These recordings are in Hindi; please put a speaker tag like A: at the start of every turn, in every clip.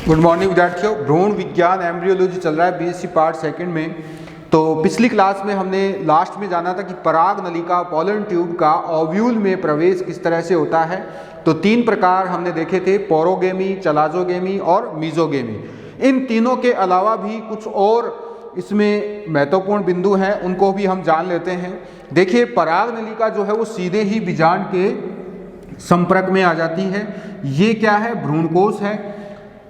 A: गुड मॉर्निंग विद्यार्थियों। भ्रूण विज्ञान एम्ब्रियोलॉजी चल रहा है बीएससी पार्ट सेकंड में। तो पिछली क्लास में हमने लास्ट में जाना था कि पराग नलिका पॉलन ट्यूब का ओव्यूल में प्रवेश किस तरह से होता है। तो तीन प्रकार हमने देखे थे, पोरोगेमी, चलाजोगेमी और मीजोगेमी। इन तीनों के अलावा भी कुछ और इसमें महत्वपूर्ण बिंदु हैं, उनको भी हम जान लेते हैं। देखिए, पराग नलिका जो है वो सीधे ही बीजांड के संपर्क में आ जाती है। ये क्या है? भ्रूणकोश है।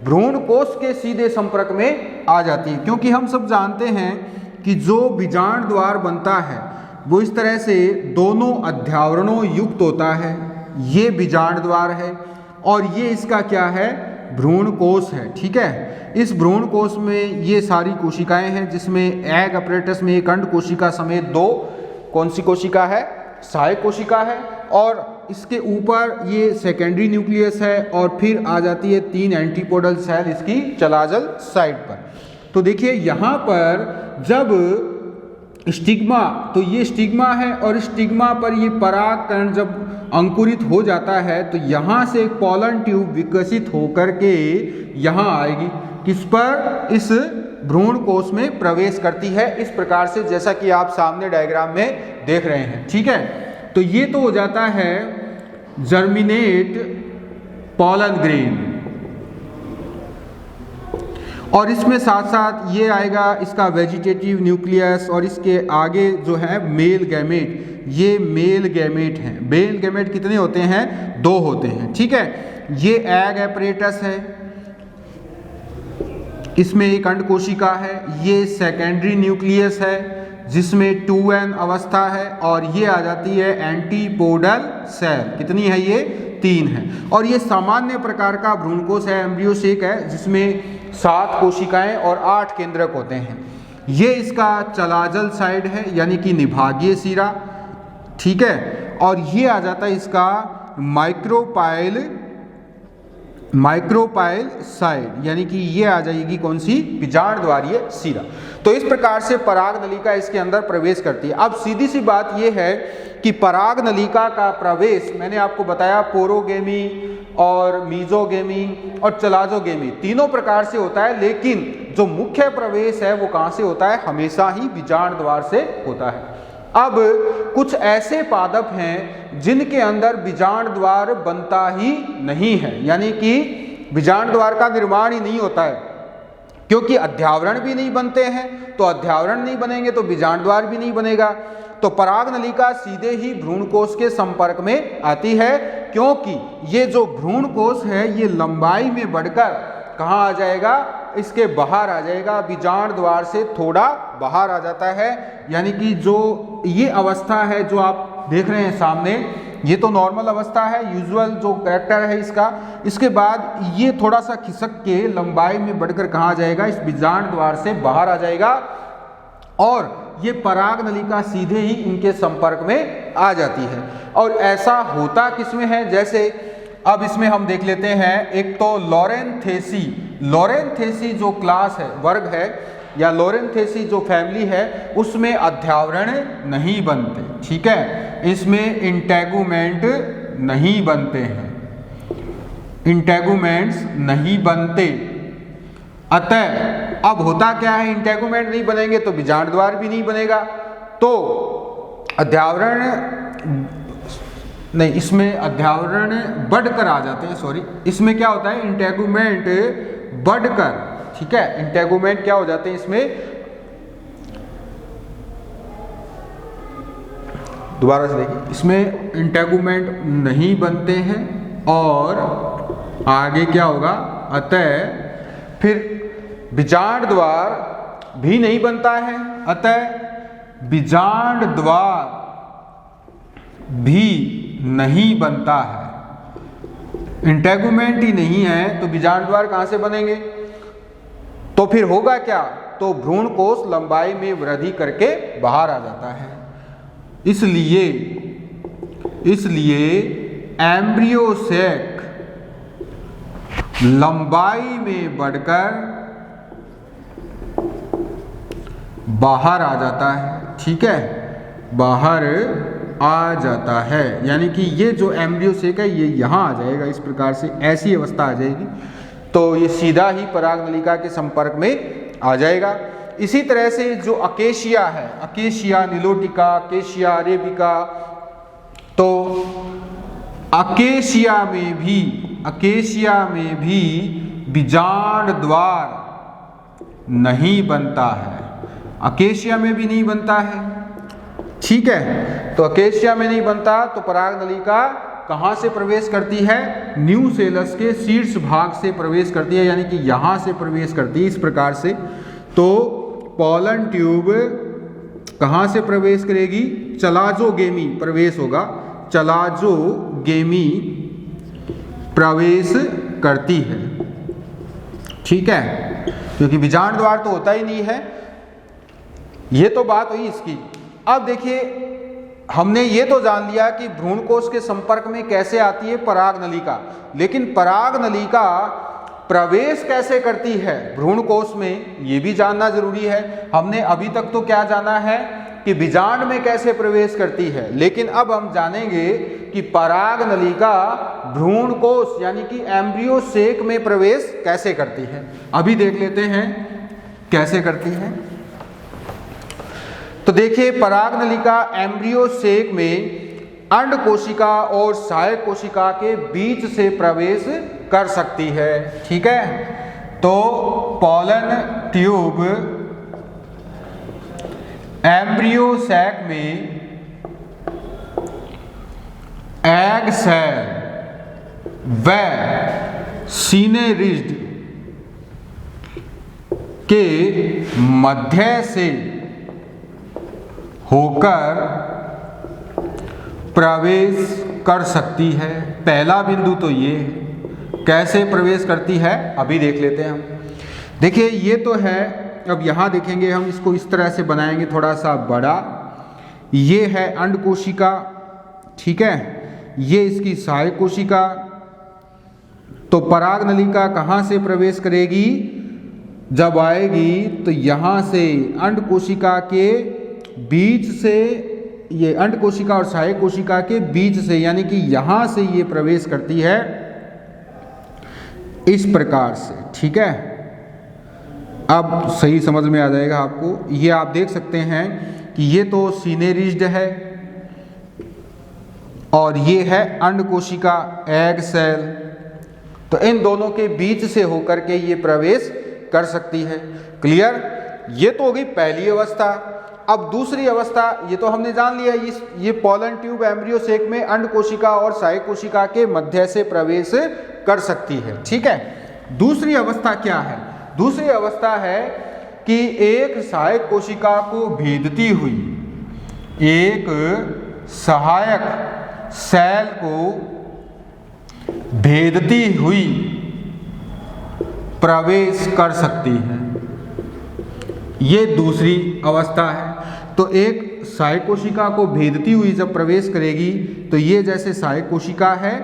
A: भ्रूणकोश के सीधे संपर्क में आ जाती है, क्योंकि हम सब जानते हैं कि जो बीजांड द्वार बनता है वो इस तरह से दोनों अध्यावरणों युक्त होता है। ये बीजांड द्वार है और ये इसका क्या है? भ्रूणकोश है। ठीक है, इस भ्रूणकोश में ये सारी कोशिकाएं हैं, जिसमें एग अपरेटस में एक अंड कोशिका समेत दो कौन सी कोशिका है? सहायक कोशिका है। और इसके ऊपर ये सेकेंडरी न्यूक्लियस है और फिर आ जाती है 3 एंटीपोडल सेल इसकी चलाजल साइड पर। तो देखिए यहाँ पर जब स्टिग्मा, तो ये स्टिग्मा है और स्टिग्मा पर ये परागकण जब अंकुरित हो जाता है तो यहाँ से एक पॉलन ट्यूब विकसित होकर के यहाँ आएगी। किस पर? इस भ्रूणकोश में प्रवेश करती है, इस प्रकार से, जैसा कि आप सामने डायग्राम में देख रहे हैं। ठीक है, तो ये तो हो जाता है जर्मिनेट पॉलन ग्रेन। और इसमें साथ साथ ये आएगा इसका वेजिटेटिव न्यूक्लियस, और इसके आगे जो है मेल गैमेट। ये मेल गैमेट हैं। मेल गैमेट कितने होते हैं? 2 होते हैं। ठीक है, ये एग एपरेटस है, इसमें एक अंड कोशिका है। ये सेकेंडरी न्यूक्लियस है जिसमें 2n अवस्था है, और ये आ जाती है एंटीपोडल सेल। कितनी है ये? 3 है। और ये सामान्य प्रकार का भ्रूणकोश है, एम्ब्रियोसेक है, जिसमें 7 कोशिकाएं और 8 केंद्रक होते हैं। ये इसका चलाजल साइड है, यानी कि निभागीय सिरा। ठीक है, और ये आ जाता है इसका माइक्रोपाइल साइड, यानी कि ये आ जाएगी कौन सी? बीजांड द्वारीय सिरा। तो इस प्रकार से पराग नलिका इसके अंदर प्रवेश करती है। अब सीधी सी बात ये है कि पराग नलिका का प्रवेश मैंने आपको बताया पोरोगेमी और मीजोगेमी और चलाजोगेमी तीनों प्रकार से होता है, लेकिन जो मुख्य प्रवेश है वो कहाँ से होता है? हमेशा ही बीजांड द्वार से होता है। अब कुछ ऐसे पादप हैं जिनके अंदर बीजांड द्वार बनता ही नहीं है, यानी कि बीजांड द्वार का निर्माण ही नहीं होता है, क्योंकि अध्यावरण भी नहीं बनते हैं। तो अध्यावरण नहीं बनेंगे तो बीजांड द्वार भी नहीं बनेगा। तो पराग नलिका सीधे ही भ्रूणकोश के संपर्क में आती है, क्योंकि ये जो भ्रूणकोश है ये लंबाई में बढ़कर कहाँ आ जाएगा? इसके बाहर आ जाएगा, बीजांड द्वार से थोड़ा बाहर आ जाता है। यानी कि जो ये अवस्था है जो आप देख रहे हैं सामने, ये तो नॉर्मल अवस्था है, यूजुअल जो कैरेक्टर है इसका। इसके बाद ये थोड़ा सा खिसक के लंबाई में बढ़कर कहाँ आ जाएगा? इस बीजांड द्वार से बाहर आ जाएगा, और ये पराग नलिका सीधे ही इनके संपर्क में आ जाती है। और ऐसा होता किसमें है? जैसे अब इसमें हम देख लेते हैं, एक तो लोरेंथेसी जो क्लास है, वर्ग है, या लोरेंथेसी जो फैमिली है, उसमें अध्यावरण नहीं बनते। ठीक है, इसमें इंटेगुमेंट नहीं बनते हैं, इंटेगुमेंट्स नहीं बनते। अतः अब होता क्या है? इंटेगुमेंट नहीं बनेंगे तो बीजांड द्वार भी नहीं बनेगा, तो अध्यावरण नहीं, इसमें अध्यावरण बढ़कर आ जाते हैं। सॉरी, इसमें क्या होता है? इंटेगुमेंट बढ़कर। ठीक है, इंटेगुमेंट क्या हो जाते हैं इसमें? दोबारा से देखिए, इसमें इंटेगुमेंट नहीं बनते हैं और आगे क्या होगा? अतः फिर बीजांड द्वार भी नहीं बनता है, अतः बीजांड द्वार भी नहीं बनता है। इंटेगुमेंट ही नहीं है तो बीजांड द्वार कहां से बनेंगे? तो फिर होगा क्या? तो भ्रूणकोश लंबाई में वृद्धि करके बाहर आ जाता है। इसलिए एम्ब्रियोसेक लंबाई में बढ़कर बाहर आ जाता है। ठीक है, बाहर आ जाता है, यानी कि ये जो एम्ब्रियोसेक है ये यहाँ आ जाएगा, इस प्रकार से ऐसी अवस्था आ जाएगी। तो ये सीधा ही पराग नलिका के संपर्क में आ जाएगा। इसी तरह से जो अकेशिया है, अकेशिया निलोटिका, अकेशिया अरेबिका, तो अकेशिया में भी बीजांड द्वार नहीं बनता है, अकेशिया में भी नहीं बनता है, ठीक है। तो अकेशिया में नहीं बनता तो पराग नलिका कहाँ से प्रवेश करती है? न्यूसेलस के शीर्ष भाग से प्रवेश करती है, यानी कि यहाँ से प्रवेश करती है इस प्रकार से। तो पोलन ट्यूब कहाँ से प्रवेश करेगी? चलाजोगेमी प्रवेश होगा, चलाजोगेमी प्रवेश करती है, ठीक है, क्योंकि बीजांड द्वार तो होता ही नहीं है। ये तो बात हुई इसकी। अब देखिए, हमने ये तो जान लिया कि भ्रूण कोश के संपर्क में कैसे आती है पराग नलिका, लेकिन पराग नलिका प्रवेश कैसे करती है भ्रूण कोश में, ये भी जानना जरूरी है। हमने अभी तक तो क्या जाना है कि बीजांड में कैसे प्रवेश करती है, लेकिन अब हम जानेंगे कि पराग नलिका भ्रूण कोश यानी कि एम्ब्रियो सेक में प्रवेश कैसे करती है। अभी देख लेते हैं कैसे करती है। तो देखिए, पराग नलिका एम्ब्रियो सेक में अंड कोशिका और सहायक कोशिका के बीच से प्रवेश कर सकती है, ठीक है। तो पोलन ट्यूब एम्ब्रियो सैक में एग सेल व सीने रिज्ड के मध्य से होकर प्रवेश कर सकती है। पहला बिंदु तो ये है। कैसे प्रवेश करती है अभी देख लेते हैं हम। देखिए, ये तो है, अब यहाँ देखेंगे हम, इसको इस तरह से बनाएंगे थोड़ा सा बड़ा। ये है अंड कोशिका, ठीक है, ये इसकी सहायक कोशिका। तो पराग नलिका कहाँ से प्रवेश करेगी? जब आएगी तो यहाँ से अंड कोशिका के बीच से, ये अंड कोशिका और सहायक कोशिका के बीच से, यानी कि यहाँ से ये प्रवेश करती है इस प्रकार से, ठीक है। अब सही समझ में आ जाएगा आपको। ये आप देख सकते हैं कि ये तो सीने रिज्ड है और ये है अंड कोशिका एग सेल। तो इन दोनों के बीच से होकर के ये प्रवेश कर सकती है। क्लियर? ये तो हो गई पहली अवस्था। अब दूसरी अवस्था, ये तो हमने जान लिया, ये पोलन ट्यूब एम्ब्रियो सेक में अंड कोशिका और सहायक कोशिका के मध्य से प्रवेश कर सकती है, ठीक है। दूसरी अवस्था क्या है? दूसरी अवस्था है कि एक सहायक कोशिका को भेदती हुई एक सहायक सेल को भेदती हुई प्रवेश कर सकती है। ये दूसरी अवस्था है। तो एक सहायक कोशिका को भेदती हुई जब प्रवेश करेगी तो ये जैसे सहायक कोशिका है,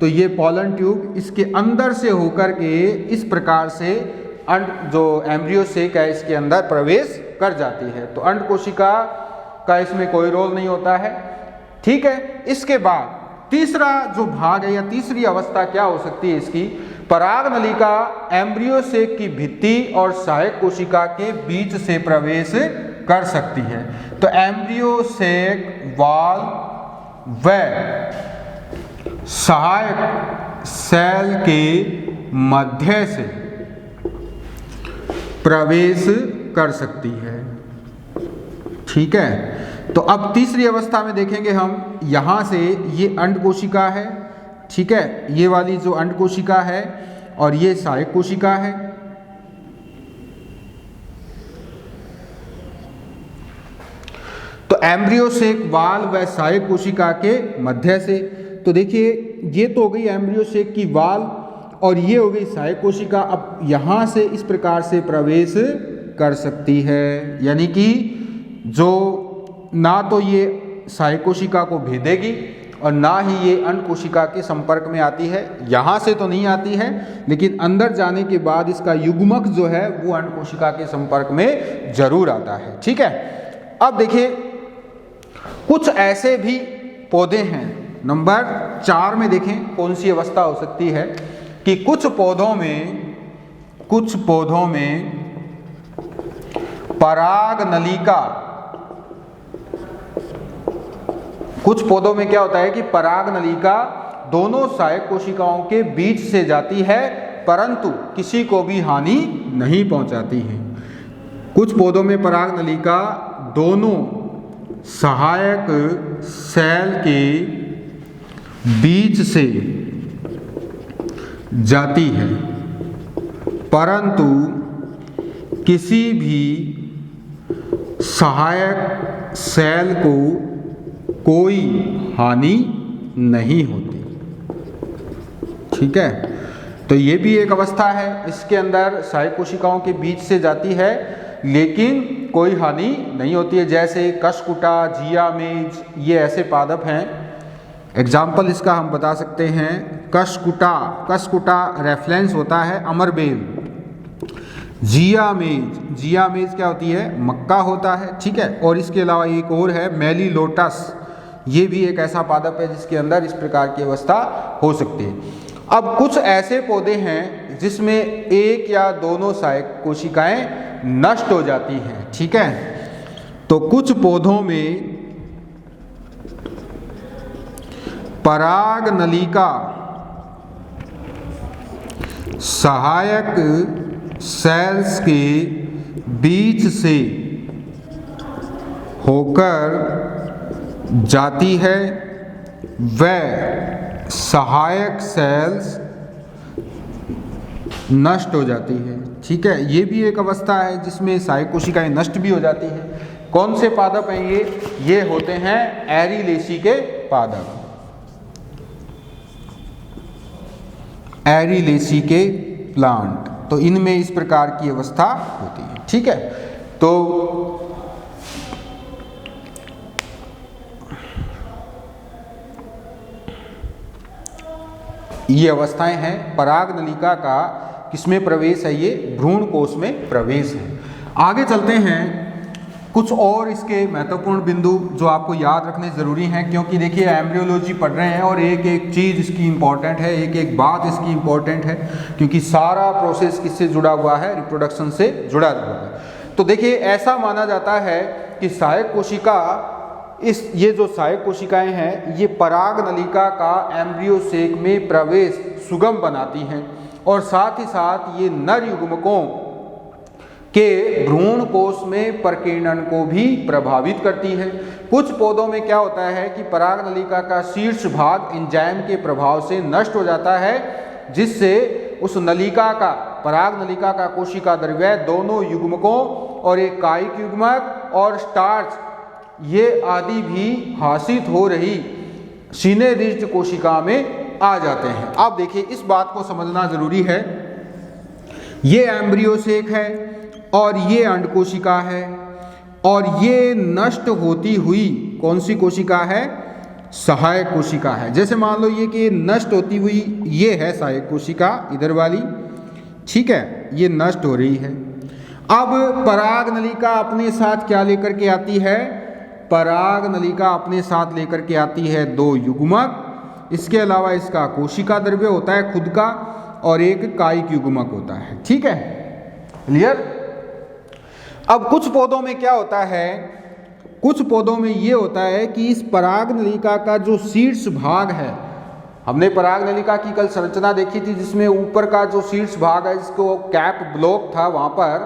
A: तो ये पोलन ट्यूब इसके अंदर से होकर के इस प्रकार से अंड जो एम्ब्रियो सेक है इसके अंदर प्रवेश कर जाती है। तो अंड कोशिका का इसमें कोई रोल नहीं होता है, ठीक है। इसके बाद तीसरा जो भाग है या तीसरी अवस्था क्या हो सकती है इसकी? पराग नलिका एम्ब्रियो सेक की भित्ति और सहायक कोशिका के बीच से प्रवेश कर सकती है। तो एम्ब्रियो सेक वाल व सहायक सेल के मध्य से प्रवेश कर सकती है, ठीक है। तो अब तीसरी अवस्था में देखेंगे हम, यहां से ये अंड कोशिका है, ठीक है, ये वाली जो अंड कोशिका है और ये सहायक कोशिका है। तो एम्ब्रियो सेक वाल व सहायक कोशिका के मध्य से, तो देखिए ये तो हो गई एम्ब्रियो सेक की वाल और ये हो गई सहायक कोशिका। अब यहां से इस प्रकार से प्रवेश कर सकती है, यानी कि जो ना तो ये सहायक कोशिका को भेदेगी और ना ही ये अंड कोशिका के संपर्क में आती है। यहाँ से तो नहीं आती है, लेकिन अंदर जाने के बाद इसका युग्मक जो है वो अंड कोशिका के संपर्क में जरूर आता है, ठीक है। अब देखिए कुछ ऐसे भी पौधे हैं, नंबर 4 में देखें कौन सी अवस्था हो सकती है कि कुछ पौधों में कुछ पौधों में पराग नलिका, कुछ पौधों में क्या होता है कि पराग नलिका दोनों सहायक कोशिकाओं के बीच से जाती है परंतु किसी को भी हानि नहीं पहुंचाती है। कुछ पौधों में पराग नलिका दोनों सहायक सेल के बीच से जाती है परंतु किसी भी सहायक सेल को कोई हानि नहीं होती। ठीक है, तो ये भी एक अवस्था है, इसके अंदर सहायक कोशिकाओं के बीच से जाती है लेकिन कोई हानि नहीं होती है। जैसे कशकुटा, जियामेज, ये ऐसे पादप हैं। एग्जाम्पल इसका हम बता सकते हैं, कशकुटा, कशकुटा रेफलेंस होता है अमरबेल। जियामेज, जियामेज क्या होती है, मक्का होता है। ठीक है, और इसके अलावा एक और है मेलिलोटस, ये भी एक ऐसा पादप है जिसके अंदर इस प्रकार की अवस्था हो सकती है। अब कुछ ऐसे पौधे हैं जिसमें एक या दोनों सहायक कोशिकाएं नष्ट हो जाती हैं। ठीक है, तो कुछ पौधों में पराग नलिका सहायक सेल्स के बीच से होकर जाती है, वह सहायक सेल्स नष्ट हो जाती है। ठीक है, ये भी एक अवस्था है जिसमें सहायक कोशिकाएं नष्ट भी हो जाती हैं। कौन से पादप हैं ये होते हैं एरीलेसी के पादप, एरीलेसी के प्लांट। तो इनमें इस प्रकार की अवस्था होती है। ठीक है, तो ये अवस्थाएं हैं। पराग नलिका का किसमें प्रवेश है, ये भ्रूण कोश में प्रवेश है। आगे चलते हैं, कुछ और इसके महत्वपूर्ण बिंदु जो आपको याद रखने ज़रूरी हैं, क्योंकि देखिए एम्ब्रियोलॉजी पढ़ रहे हैं और एक एक चीज़ इसकी इम्पॉर्टेंट है, एक एक बात इसकी इम्पॉर्टेंट है, क्योंकि सारा प्रोसेस किससे जुड़ा हुआ है, रिप्रोडक्शन से जुड़ा हुआ है। तो देखिए ऐसा माना जाता है कि सहायक कोशिका, ये जो सहायक कोशिकाएं हैं ये पराग नलिका का एम्ब्रियो सेक में प्रवेश सुगम बनाती हैं और साथ ही साथ ये नर युग्मकों के भ्रूण कोश में प्रकीर्णन को भी प्रभावित करती है। कुछ पौधों में क्या होता है कि पराग नलिका का शीर्ष भाग एंजाइम के प्रभाव से नष्ट हो जाता है, जिससे उस नलिका का, पराग नलिका का कोशिका द्रव्य दोनों युग्मकों और एक कायिक युग्मक और स्टार्च ये आदि भी हासिल हो रही सिनेरिज्ड कोशिका में आ जाते हैं। अब देखिए इस बात को समझना जरूरी है, ये एम्ब्रियो सेक है और ये अंड कोशिका है और ये नष्ट होती हुई कौन सी कोशिका है, सहायक कोशिका है। जैसे मान लो ये कि नष्ट होती हुई ये है सहायक कोशिका इधर वाली, ठीक है, ये नष्ट हो रही है। अब पराग नलिका अपने साथ क्या लेकर के आती है, पराग नलिका अपने साथ लेकर के आती है दो युग्मक, इसके अलावा इसका कोशिका द्रव्य होता है खुद का और एक कायिक युग्मक होता है। ठीक है, क्लियर। अब कुछ पौधों में क्या होता है, कुछ पौधों में ये होता है कि इस पराग नलिका का जो शीर्ष भाग है, हमने पराग नलिका की कल संरचना देखी थी जिसमें ऊपर का जो शीर्ष भाग है जिसको कैप ब्लॉक था वहाँ पर,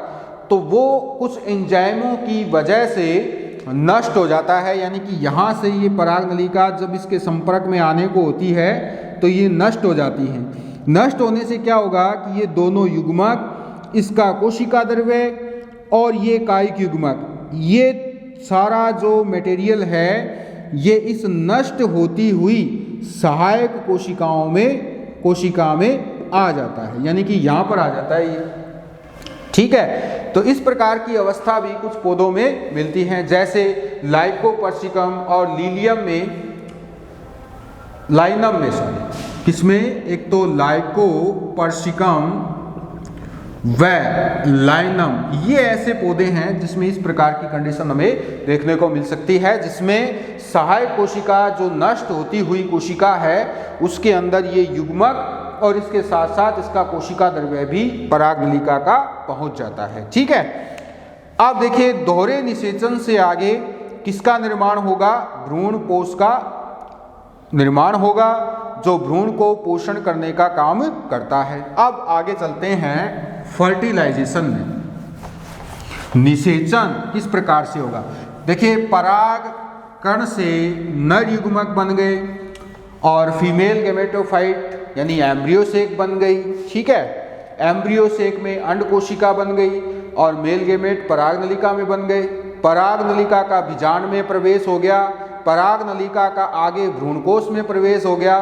A: तो वो कुछ एंजाइमों की वजह से नष्ट हो जाता है। यानी कि यहाँ से ये पराग नलिका जब इसके संपर्क में आने को होती है तो ये नष्ट हो जाती है। नष्ट होने से क्या होगा कि ये दोनों युग्मक, इसका कोशिका द्रव्य और ये कायिक युग्मक, ये सारा जो मटेरियल है ये इस नष्ट होती हुई सहायक कोशिका में आ जाता है, यानी कि यहाँ पर आ जाता है ये। ठीक है, तो इस प्रकार की अवस्था भी कुछ पौधों में मिलती हैं, जैसे लाइकोपर्सिकम और लाइनम में किसमें, एक तो लाइकोपर्सिकम व लाइनम, ये ऐसे पौधे हैं जिसमें इस प्रकार की कंडीशन हमें देखने को मिल सकती है, जिसमें सहायक कोशिका जो नष्ट होती हुई कोशिका है उसके अंदर ये युग्मक और इसके साथ साथ इसका कोशिका द्रव्य भी पराग नलिका का पहुंच जाता है। ठीक है, अब देखिए दोहरे निषेचन से आगे किसका निर्माण होगा? भ्रूण कोश का निर्माण होगा, जो भ्रूण को पोषण करने का काम करता है। अब आगे चलते हैं फर्टिलाइजेशन में। निषेचन किस प्रकार से होगा? देखिए पराग कण से नर युग्मक बन गए और फीमेल गैमेटोफाइट यानी एम्ब्रियो सेक बन गई। ठीक है, एम्ब्रियो सेक में अंड कोशिका बन गई और मेल गैमेट पराग नलिका में बन गए। पराग नलिका का बीजांड में प्रवेश हो गया, पराग नलिका का आगे भ्रूणकोश में प्रवेश हो गया।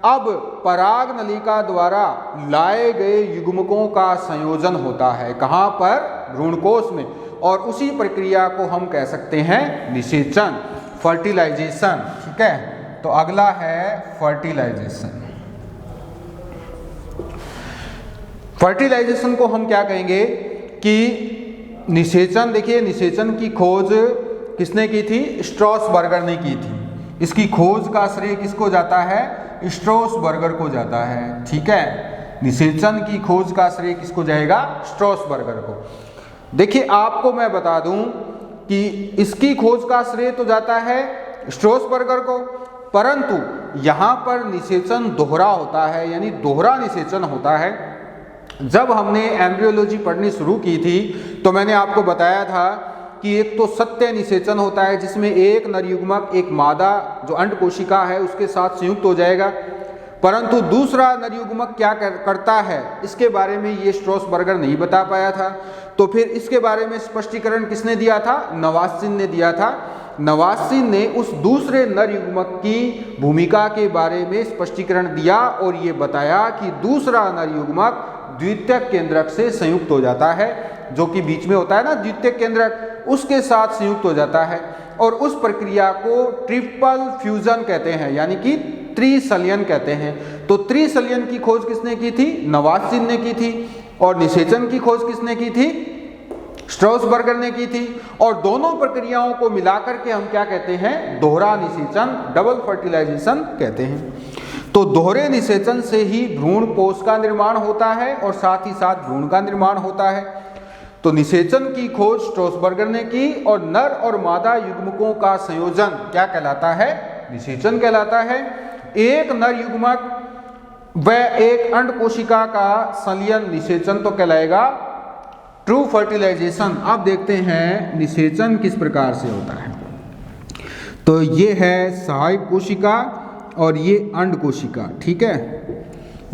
A: अब पराग नलिका द्वारा लाए गए युग्मकों का संयोजन होता है, कहाँ पर? भ्रूणकोश में, और उसी प्रक्रिया को हम कह सकते हैं निषेचन, फर्टिलाइजेशन। ठीक है, तो अगला है फर्टिलाइजेशन। फर्टिलाइजेशन को हम क्या कहेंगे कि निषेचन, देखिए निषेचन की खोज किसने की थी? स्ट्रॉसबर्गर ने की थी। इसकी खोज का श्रेय किसको जाता है? स्ट्रॉसबर्गर को जाता है। ठीक है, निषेचन की खोज का श्रेय किसको जाएगा? स्ट्रॉसबर्गर को। देखिए आपको मैं बता दूं कि इसकी खोज का श्रेय तो जाता है स्ट्रॉसबर्गर को, परंतु यहाँ पर निषेचन दोहरा होता है, यानी दोहरा निषेचन होता है। जब हमने एम्ब्रियोलॉजी पढ़नी शुरू की थी तो मैंने आपको बताया था कि एक तो सत्य निषेचन होता है जिसमें एक नर युग्मक एक मादा जो अंड कोशिका है उसके साथ संयुक्त हो जाएगा, परंतु दूसरा नर युग्मक क्या करता है इसके बारे में ये स्ट्रॉसबर्गर नहीं बता पाया था। तो फिर इसके बारे में स्पष्टीकरण किसने दिया था? नवासिन ने दिया था। नवासिन ने उस दूसरे नर युग्मक की भूमिका के बारे में स्पष्टीकरण दिया और ये बताया कि दूसरा नर युग्मक द्वितीयक केंद्रक से संयुक्त हो जाता है, जो कि बीच में होता है ना द्वितीयक केंद्रक, उसके साथ संयुक्त हो जाता है और उस प्रक्रिया को ट्रिपल फ्यूजन कहते हैं, यानी कि त्रिसंलयन कहते हैं। तो त्रिसंलयन की खोज किसने की थी? नवासिन ने की थी। और निषेचन की खोज किसने की थी? स्ट्रॉसबर्गर ने की थी। और दोनों प्रक्रियाओं को मिलाकर के हम क्या कहते हैं? दोहरा निषेचन, डबल फर्टिलाइजेशन कहते हैं। तो दोहरे निषेचन से ही भ्रूण कोश का निर्माण होता है और साथ ही साथ भ्रूण का निर्माण होता है। तो निषेचन की खोज स्ट्रॉसबर्गर ने की और नर और मादा युग्मकों का संयोजन क्या कहलाता है? निषेचन कहलाता है। एक नर युग्मक व एक अंड कोशिका का संलयन निषेचन तो कहलाएगा ट्रू फर्टिलाइजेशन। अब देखते हैं निषेचन किस प्रकार से होता है। तो ये है सहायक कोशिका और ये अंड कोशिका। ठीक है,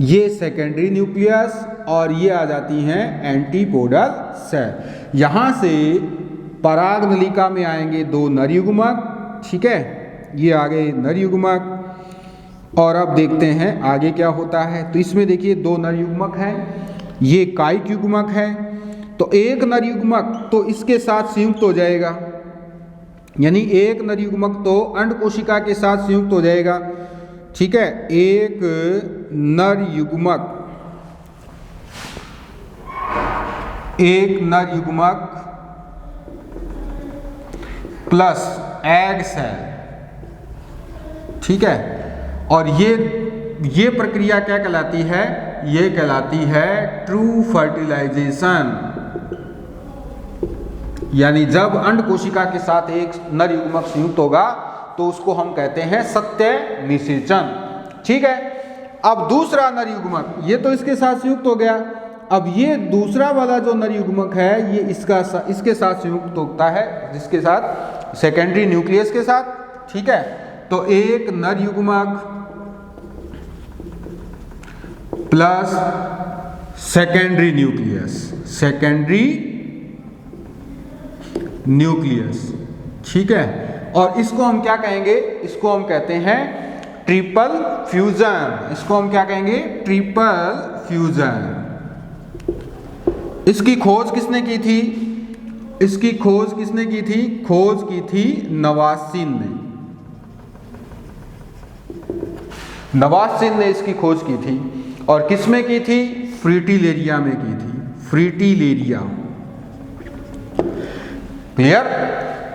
A: ये सेकेंडरी न्यूक्लियस और ये आ जाती हैं एंटीपोडल सेल। यहाँ से पराग नलिका में आएंगे दो नर युग्मक। ठीक है, ये आ गए नर युग्मक। और अब देखते हैं आगे क्या होता है। तो इसमें देखिए दो नर युग्मक हैं, ये कायिक युग्मक है। तो एक नर युग्मक तो इसके साथ संयुक्त हो जाएगा, यानी एक नर युग्मक तो अंड कोशिका के साथ संयुक्त हो जाएगा। ठीक है, एक नर युग्मक प्लस एग सेल। ठीक है, और ये प्रक्रिया क्या कहलाती है? ये कहलाती है ट्रू फर्टिलाइजेशन। यानी जब अंड कोशिका के साथ एक नर युग्मक संयुक्त होगा तो उसको हम कहते हैं सत्य निषेचन। ठीक है, अब दूसरा नर युग्मक, ये तो इसके साथ संयुक्त हो गया। अब ये दूसरा वाला जो नर युग्मक है ये इसके साथ संयुक्त होता है, जिसके साथ? सेकेंडरी न्यूक्लियस के साथ। ठीक है, तो एक नर युग्मक प्लस सेकेंडरी न्यूक्लियस। ठीक है, और इसको हम क्या कहेंगे? इसको हम कहते हैं ट्रिपल फ्यूजन। इसको हम क्या कहेंगे? Triple fusion. इसकी खोज किसने की थी? इसकी खोज किसने की थी? खोज की थी नवासिन ने। नवासिन ने इसकी खोज की थी और किसमें की थी? फ्रीटिलेरिया में की थी। फ्रीटिलेरिया, क्लियर?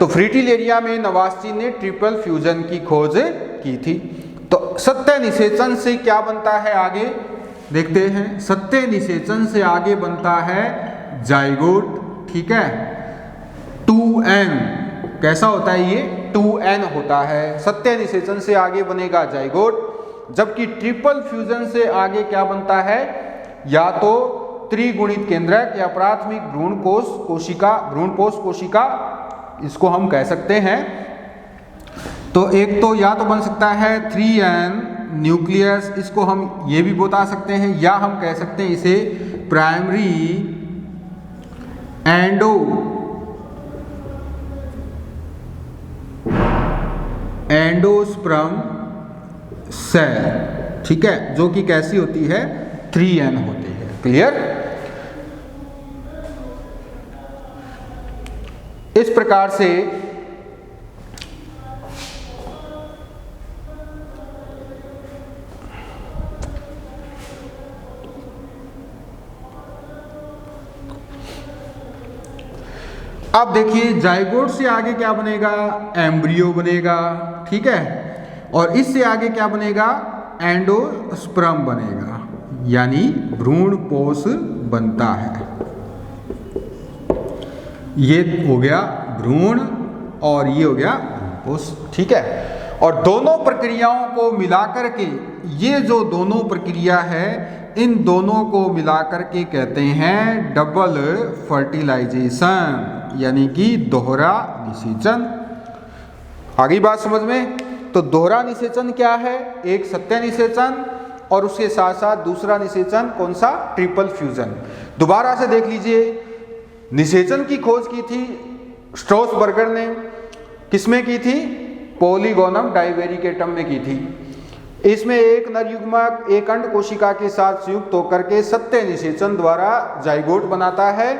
A: तो फ्रीटिलेरिया में नवासिन ने ट्रिपल फ्यूजन की खोज की थी। तो सत्य निषेचन से क्या बनता है आगे? देखते हैं। सत्य निषेचन से आगे बनता है जाइगोट, ठीक है। 2n कैसा होता है ये? 2n होता है। सत्य निषेचन से आगे बनेगा जाइगोट, जबकि ट्रिपल फ्यूजन से आगे क्या बनता है? या तो त्रिगुणित केंद्रक या प्राथमिक भ्रूणपोष कोशिका, इसको हम कह सकते हैं। तो एक तो या तो बन सकता है 3n न्यूक्लियस, इसको हम ये भी बता सकते हैं, या हम कह सकते हैं इसे प्राइमरी एंडोस्पर्म सेल, ठीक है, जो कि कैसी होती है? 3n होती है। क्लियर? इस प्रकार से अब देखिए जाइगोट से आगे क्या बनेगा? एम्ब्रियो बनेगा, ठीक है। और इससे आगे क्या बनेगा? एंडोस्पर्म बनेगा, यानी भ्रूणपोष बनता है। ये हो गया भ्रूण और ये हो गया भ्रूणपोष, ठीक है। और दोनों प्रक्रियाओं को मिलाकर के, ये जो दोनों प्रक्रिया है, इन दोनों को मिलाकर के कहते हैं डबल फर्टिलाइजेशन, यानी कि दोहरा निषेचन। आगे बात समझ में? तो दोहरा निषेचन क्या है? एक सत्य निषेचन और उसके साथ साथ दूसरा निषेचन कौन सा? Triple fusion. दोबारा से देख लीजिए, निषेचन की खोज की थी स्ट्रॉसबर्गर ने, किसमें की थी? पॉलीगोनम डाइवेरिकेटम में की थी। इसमें एक नर युग्मक एक अंड कोशिका के साथ संयुक्त होकर के सत्य निषेचन द्वारा जाइगोट बनाता है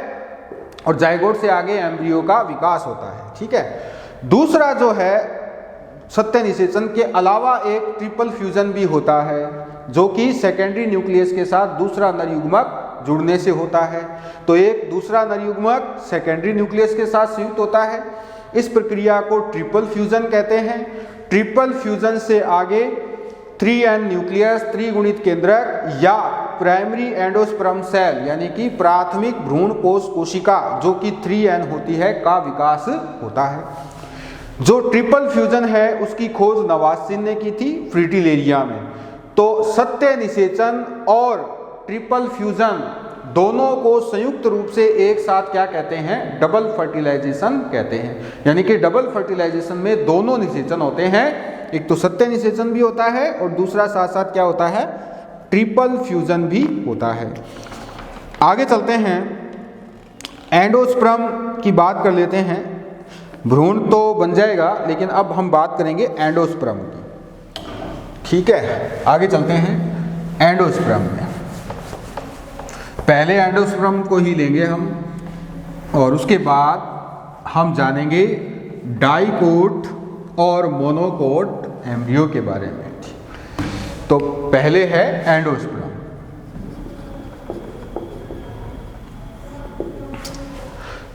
A: और जाइगोट से आगे एम्ब्रियो का विकास होता है, ठीक है। दूसरा जो है सत्य निषेचन के अलावा एक ट्रिपल फ्यूजन भी होता है, जो कि सेकेंडरी न्यूक्लियस के साथ दूसरा नर युग्मक जुड़ने से होता है। तो एक दूसरा नर युग्मक सेकेंडरी न्यूक्लियस के साथ संयुक्त होता है। इस प्रक्रिया को ट्रिपल फ्यूजन कहते हैं। ट्रिपल फ्यूजन से आगे 3n न्यूक्लियस, त्रिगुणित केंद्रक या प्राइमरी एंडोस्पर्म सेल, यानी कि प्राथमिक भ्रूणपोष कोशिका, जो कि 3n होती है, का विकास होता है। जो ट्रिपल फ्यूजन है उसकी खोज नवासिन ने की थी फ्रिटिलेरिया में। तो सत्य निषेचन और ट्रिपल फ्यूजन दोनों को संयुक्त रूप से एक साथ क्या कहते हैं? डबल फर्टिलाइजेशन कहते हैं। यानी कि डबल फर्टिलाइजेशन में दोनों निषेचन होते हैं, एक तो सत्य निषेचन भी होता है और दूसरा साथ साथ क्या होता है? ट्रिपल फ्यूजन भी होता है। आगे चलते हैं, एंडोस्पर्म की बात कर लेते हैं। भ्रूण तो बन जाएगा, लेकिन अब हम बात करेंगे एंडोस्पर्म की, ठीक है। आगे चलते हैं एंडोस्पर्म में। पहले एंडोस्पर्म को ही लेंगे हम और उसके बाद हम जानेंगे डाइकोट और मोनोकोट एम्ब्रियो के बारे में। तो पहले है एंडोस्पर्म।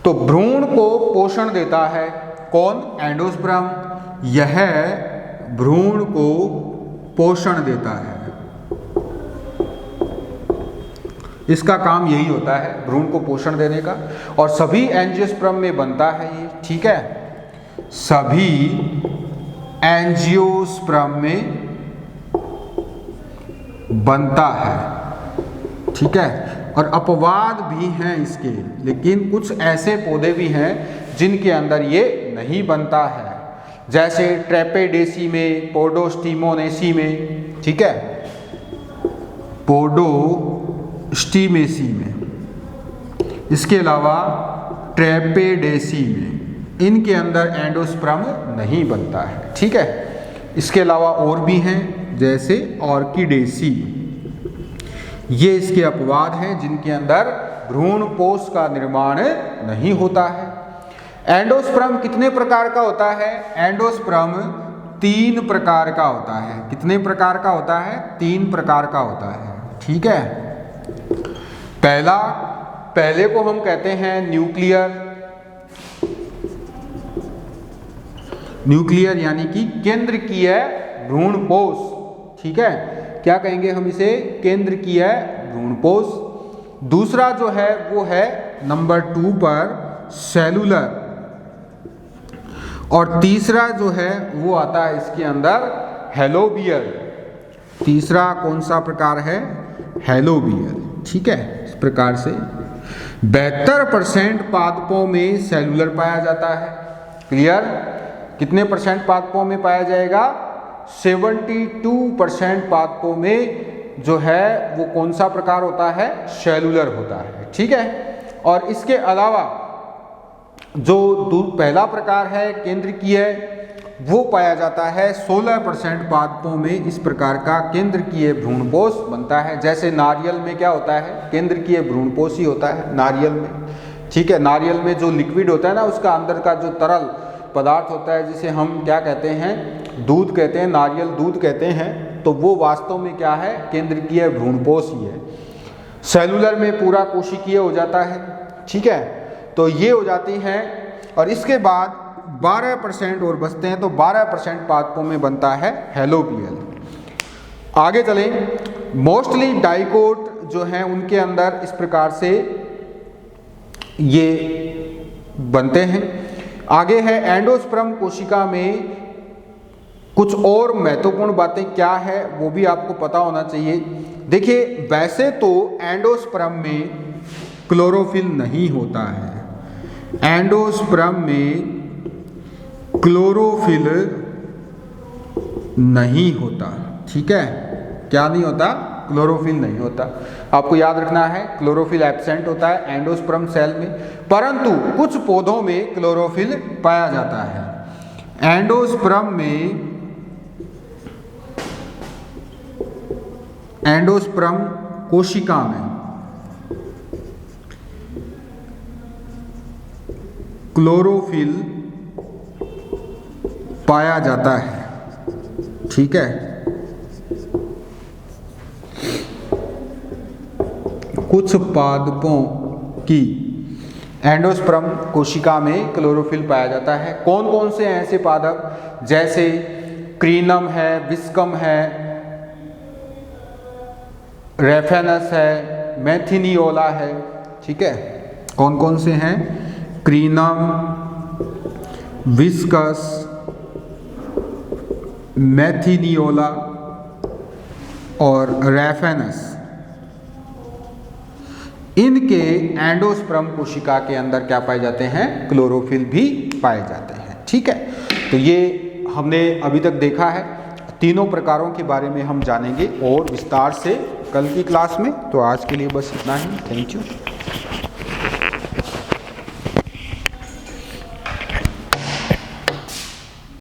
A: तो भ्रूण को पोषण देता है कौन? एंडोस्पर्म। यह भ्रूण को पोषण देता है, इसका काम यही होता है, भ्रूण को पोषण देने का। और सभी एंजियोस्पर्म में बनता है ये, ठीक है। सभी एंजियोस्पर्म में बनता है, ठीक है। और अपवाद भी हैं इसके, लेकिन कुछ ऐसे पौधे भी हैं जिनके अंदर ये नहीं बनता है, जैसे ट्रेपेडेसी में, पोडोस्टिमोनेसी में, ठीक है, पोडोस्टिमेसी में। इसके अलावा ट्रेपेडेसी में इनके अंदर एंडोस्पर्म नहीं बनता है, ठीक है। इसके अलावा और भी हैं, जैसे ऑर्किडेसी, ये इसके अपवाद हैं जिनके अंदर भ्रूणपोष का निर्माण नहीं होता है। एंडोस्पर्म कितने प्रकार का होता है? एंडोस्पर्म 3 प्रकार का होता है। कितने प्रकार का होता है? 3 प्रकार का होता है, ठीक है। पहले को हम कहते हैं न्यूक्लियर यानी कि केंद्रकीय भ्रूणपोष, ठीक है। क्या कहेंगे हम इसे, केंद्रकीय भ्रूणपोष। दूसरा जो है वो है नंबर 2 पर सेलुलर, और तीसरा जो है वो आता है इसके अंदर हेलोबियल। तीसरा कौन सा प्रकार है, हेलोबियल। ठीक है, इस प्रकार से 72% पादपों में सेलुलर पाया जाता है। क्लियर, कितने परसेंट पादपों में पाया जाएगा, 72% पादपों में जो है वो कौन सा प्रकार होता है, सेलुलर होता है। ठीक है, और इसके अलावा जो पहला प्रकार है केंद्रकीय, वो पाया जाता है 16% पादपों में इस प्रकार का केंद्रकीय भ्रूणपोष बनता है। जैसे नारियल में क्या होता है, केंद्रकीय भ्रूणपोष ही होता है नारियल में। ठीक है, नारियल में जो लिक्विड होता है ना, उसका अंदर का जो तरल पदार्थ होता है जिसे हम क्या कहते हैं, दूध कहते हैं, नारियल दूध कहते हैं, तो वो वास्तव में क्या है, केंद्रकीय भ्रूणपोष ही है। सेलुलर में पूरा कोशिकीय हो जाता है। ठीक है, तो ये हो जाती हैं, और इसके बाद 12% और बचते हैं, तो 12% पादपों में बनता है हेलोबियल। आगे चलें, मोस्टली डाइकोट जो हैं उनके अंदर इस प्रकार से ये बनते हैं। आगे है एंडोस्पर्म कोशिका में कुछ और महत्वपूर्ण बातें क्या है वो भी आपको पता होना चाहिए। देखिए, वैसे तो एंडोस्पर्म में क्लोरोफिल नहीं होता है, एंडोस्पर्म में क्लोरोफिल नहीं होता। ठीक है, क्या नहीं होता, क्लोरोफिल नहीं होता। आपको याद रखना है, क्लोरोफिल एब्सेंट होता है एंडोस्पर्म सेल में, परंतु कुछ पौधों में क्लोरोफिल पाया जाता है। एंडोस्पर्म में, एंडोस्पर्म कोशिका में क्लोरोफिल पाया जाता है। ठीक है, कुछ पादपों की एंडोस्पर्म कोशिका में क्लोरोफिल पाया जाता है। कौन कौन से ऐसे पादप, जैसे क्रीनम है, विस्कम है, रेफेनस है, मैथिनियोला है। ठीक है, कौन कौन से हैं, क्रीनम, विस्कस, मैथिनियोला और रेफेनस, इनके एंडोस्पर्म कोशिका के अंदर क्या पाए जाते हैं, क्लोरोफिल भी पाए जाते हैं। ठीक है, तो ये हमने अभी तक देखा है। तीनों प्रकारों के बारे में हम जानेंगे और विस्तार से कल की क्लास में। तो आज के लिए बस इतना ही। Thank you.